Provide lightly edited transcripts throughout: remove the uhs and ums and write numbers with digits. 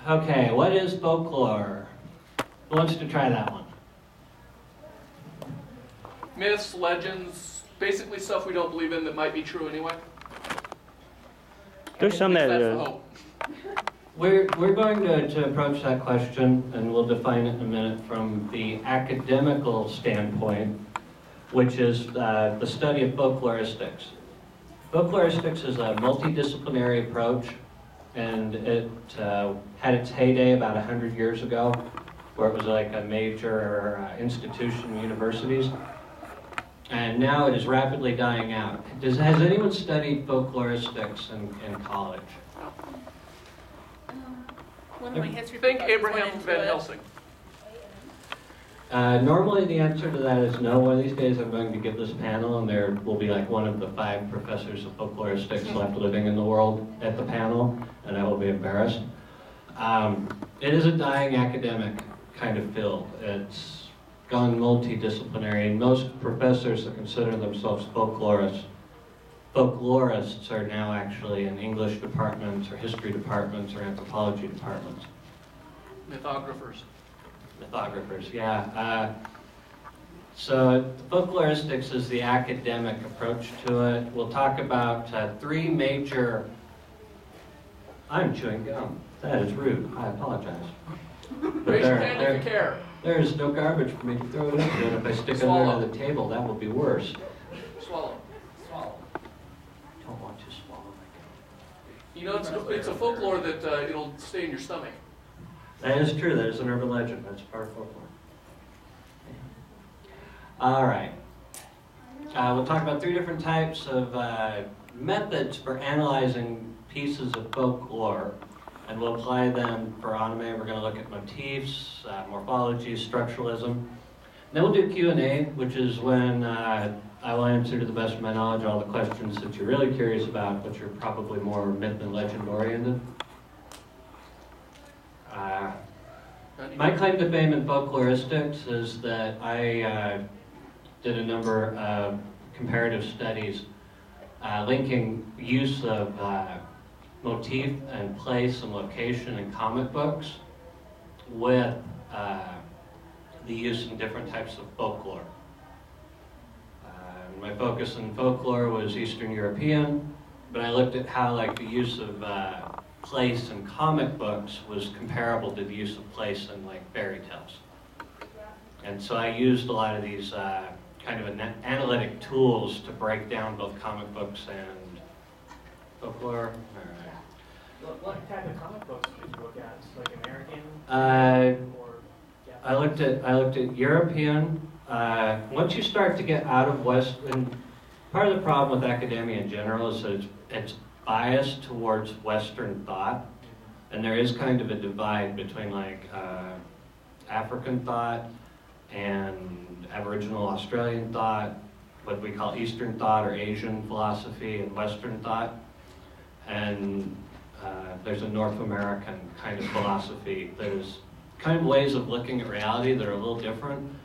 Okay, what is folklore? Who wants to try that one? Myths, legends, basically stuff we don't believe in that might be true anyway. There's some That's that the hope. We're going to approach that question, and we'll define it in a minute, from the academical standpoint, which is the study of folkloristics. Folkloristics is a multidisciplinary approach, and it had its heyday about 100 years ago, where it was like a major institution in universities. And now it is rapidly dying out. Has anyone studied folkloristics in college? One of my history Think professors Abraham went into Van it. Helsing. Normally the answer to that is no. One of these days I'm going to give this panel, and there will be like one of the 5 professors of folkloristics left living in the world at the panel, and I will be embarrassed. It is a dying academic kind of field. It's gone multidisciplinary, and most professors that consider themselves folklorists are now actually in English departments or history departments or anthropology departments. Mythographers, yeah. So folkloristics is the academic approach to it. We'll talk about 3 major... I'm chewing gum. That is rude. I apologize. Raise your hand if you care. There is no garbage for me to throw it into, and if I stick it under the table, that will be worse. Swallow. Swallow. I don't want to swallow my gum. You know, it's a folklore that it'll stay in your stomach. That is true. That is an urban legend. That's part of folklore. All right. We'll talk about 3 different types of methods for analyzing pieces of folklore, and we'll apply them for anime. We're going to look at motifs, morphology, structuralism. Then we'll do Q&A, which is when I will answer to the best of my knowledge all the questions that you're really curious about, but you're probably more myth and legend oriented. My claim to fame in folkloristics is that I did a number of comparative studies linking use of motif and place and location in comic books with the use in different types of folklore. My focus in folklore was Eastern European, but I looked at how like the use of place in comic books was comparable to the use of place in like fairy tales. And so I used a lot of these kind of analytic tools to break down both comic books and folklore. What type of comic books did you look at? Like American? Or I looked at European. Once you start to get out of West, and part of the problem with academia in general is that it's biased towards Western thought, and there is kind of a divide between like African thought and Aboriginal Australian thought, what we call Eastern thought or Asian philosophy, and Western thought. And there's a North American kind of philosophy that is kind of ways of looking at reality that are a little different.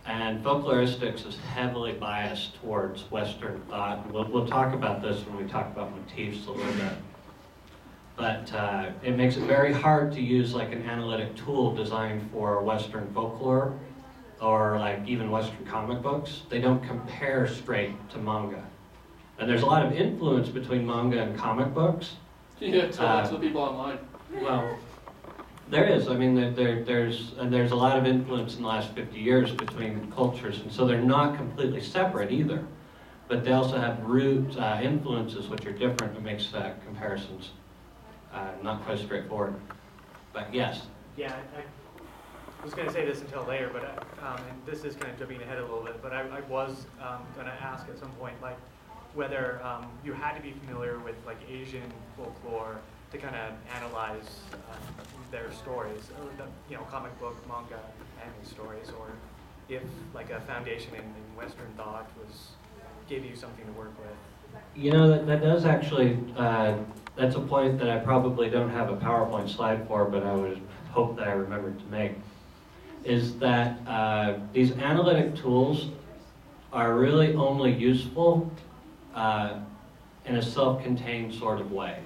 And folkloristics is heavily biased towards Western thought. We'll talk about this when we talk about motifs a little bit. But it makes it very hard to use like an analytic tool designed for Western folklore or like even Western comic books. They don't compare straight to manga. And there's a lot of influence between manga and comic books. Yeah, tell that to the people online. Well, there is. I mean, there's a lot of influence in the last 50 years between cultures, and so they're not completely separate either. But they also have root influences which are different, and makes comparisons not quite straightforward. But yes. Yeah, I was going to say this until later, but and this is kind of jumping ahead a little bit. But I was going to ask at some point, like, whether you had to be familiar with like Asian folklore to kind of analyze their stories, or the, comic book, manga, anime stories, or if like a foundation in Western thought gave you something to work with. That does actually, that's a point that I probably don't have a PowerPoint slide for, but I would hope that I remembered to make, is that these analytic tools are really only useful in a self-contained sort of way.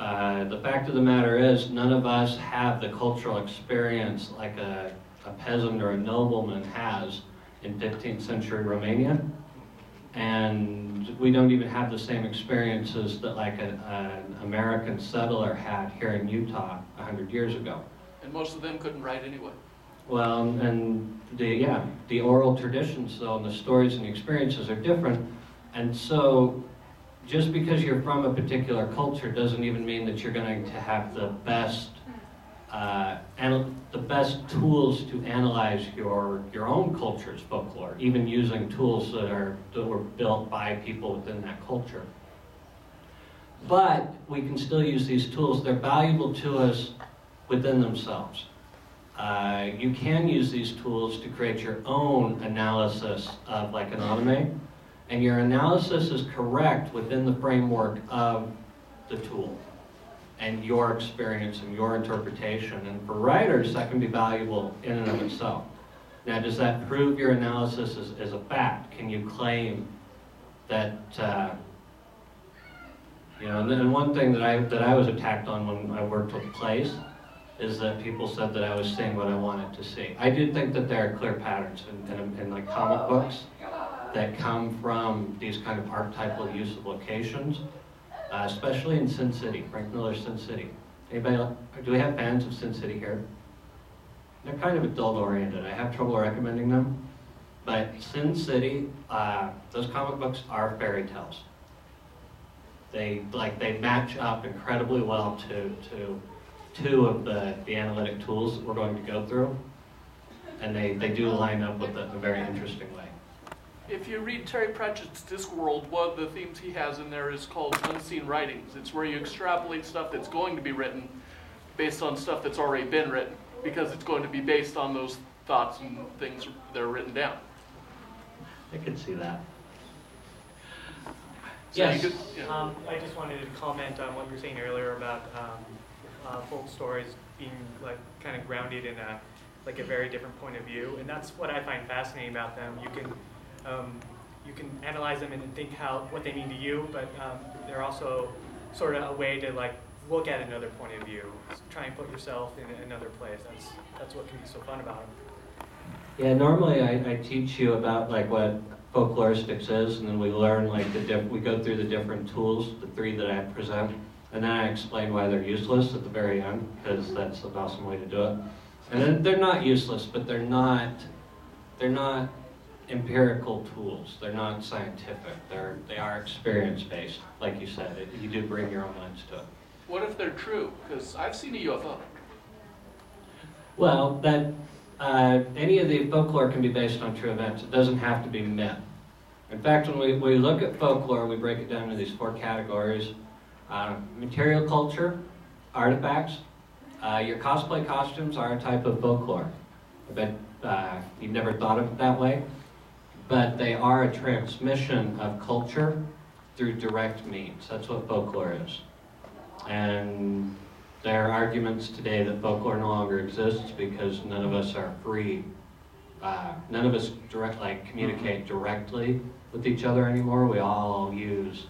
The fact of the matter is, none of us have the cultural experience like a peasant or a nobleman has in 15th century Romania. And we don't even have the same experiences that like an American settler had here in Utah 100 years ago. And most of them couldn't write anyway. Well, and the oral traditions though, and the stories and the experiences are different. And so just because you're from a particular culture doesn't even mean that you're going to have the best tools to analyze your own culture's folklore, even using tools that were built by people within that culture. But we can still use these tools. They're valuable to us within themselves. You can use these tools to create your own analysis of like an anime, and your analysis is correct within the framework of the tool and your experience and your interpretation. And for writers, that can be valuable in and of itself. Now, does that prove your analysis is a fact? Can you claim that, you know, and one thing that I was attacked on when I worked with plays is that people said that I was seeing what I wanted to see. I do think that there are clear patterns in like comic books that come from these kind of archetypal use of locations. Especially in Sin City, Frank Miller's Sin City. Anybody, do we have fans of Sin City here? They're kind of adult-oriented. I have trouble recommending them. But Sin City, those comic books are fairy tales. They match up incredibly well to two of the analytic tools that we're going to go through. And they do line up with it in a very interesting way. If you read Terry Pratchett's Discworld, one of the themes he has in there is called unseen writings. It's where you extrapolate stuff that's going to be written based on stuff that's already been written, because it's going to be based on those thoughts and things that are written down. I can see that. So Yes. I just wanted to comment on what you were saying earlier about folk stories being like kind of grounded in a very different point of view, and that's what I find fascinating about them. You can analyze them and think what they mean to you, but they're also sort of a way to like look at another point of view, try and put yourself in another place. That's what can be so fun about them. Yeah, normally I teach you about like what folkloristics is, and then we learn like we go through the different tools, the three that I present, and then I explain why they're useless at the very end, because that's an awesome way to do it. And then they're not useless, but they're not empirical tools. They're not scientific. They are experience-based, like you said. You do bring your own lens to it. What if they're true? Because I've seen a UFO. Well, any of the folklore can be based on true events. It doesn't have to be myth. In fact, when we look at folklore, we break it down into these 4 categories. Material culture, artifacts. Your cosplay costumes are a type of folklore. I bet you've never thought of it that way. But they are a transmission of culture through direct means. That's what folklore is. And there are arguments today that folklore no longer exists because none of us are free. None of us communicate directly with each other anymore. We all use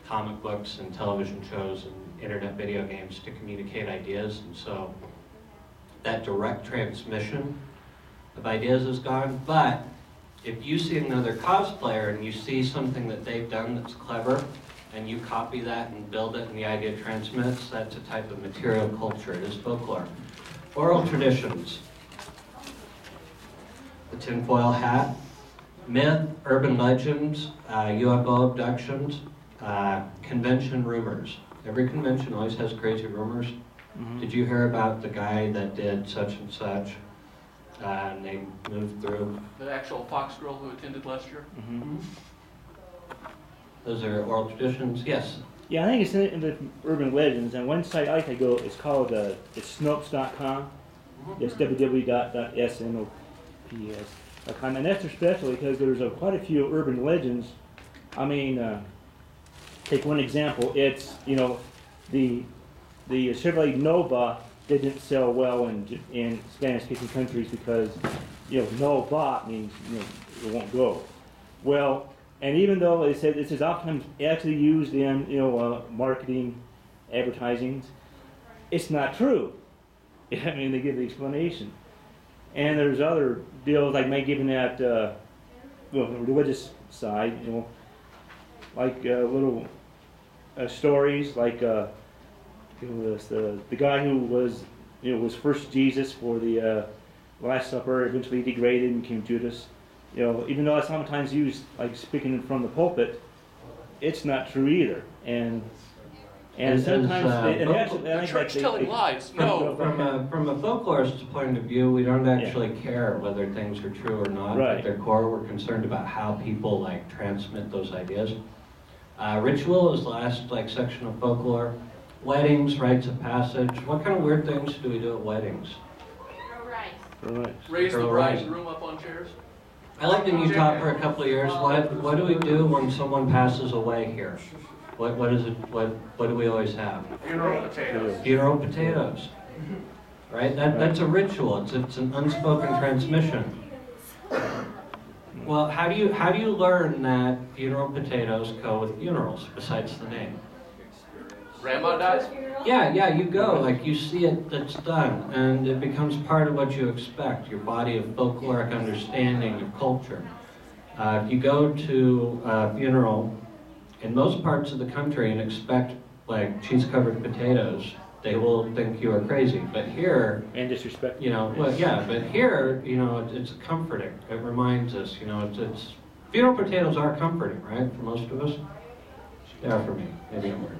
comic books and television shows and internet video games to communicate ideas. And so that direct transmission of ideas is gone. But if you see another cosplayer and you see something that they've done that's clever, and you copy that and build it and the idea transmits, that's a type of material culture. It is folklore. Oral traditions. The tinfoil hat. Myth, urban legends, UFO abductions, convention rumors. Every convention always has crazy rumors. Mm-hmm. Did you hear about the guy that did such and such? And they moved through. The actual Fox girl who attended last year? Mm-hmm. Those are oral traditions, yes? Yeah, I think it's in the urban legends, and one site I like to go is called it's Snopes.com. Mm-hmm. It's www.snops.com, and that's especially because there's quite a few urban legends. I mean, take one example. It's, the Chevrolet Nova didn't sell well in Spanish-speaking countries because, no bot means, it won't go. Well, and even though they said this is often actually used in, marketing advertisings, it's not true. I mean, they give the explanation. And there's other deals like maybe giving that, well, the religious side, you know, like little stories, like you know, the guy who was, you know, was first Jesus for the Last Supper, eventually degraded and became Judas. You know, even though it's sometimes used like speaking from the pulpit, it's not true either. And This is, sometimes The church telling lies. No. From a folklorist's point of view, we don't actually care whether things are true or not. Right. At their core, we're concerned about how people like transmit those ideas. Ritual is the last like section of folklore. Weddings, rites of passage. What kind of weird things do we do at weddings? Right. Raise the Throw bride's rice. room up on chairs. I lived in Utah for a couple of years. What do we do when someone passes away here? What is it? What do we always have? Funeral potatoes. Funeral potatoes. Right? That's a ritual. It's an unspoken transmission. Well, how do you learn that funeral potatoes go with funerals besides the name? Grandma dies? Yeah, you go, like you see it, that's done, and it becomes part of what you expect, your body of folkloric understanding of culture. If you go to a funeral in most parts of the country and expect like cheese-covered potatoes, they will think you are crazy. But here, And disrespect. you know, well, yeah, but here, you know, it's comforting. It reminds us, you know, it's funeral potatoes are comforting, right, for most of us? They are for me. Maybe I'm weird.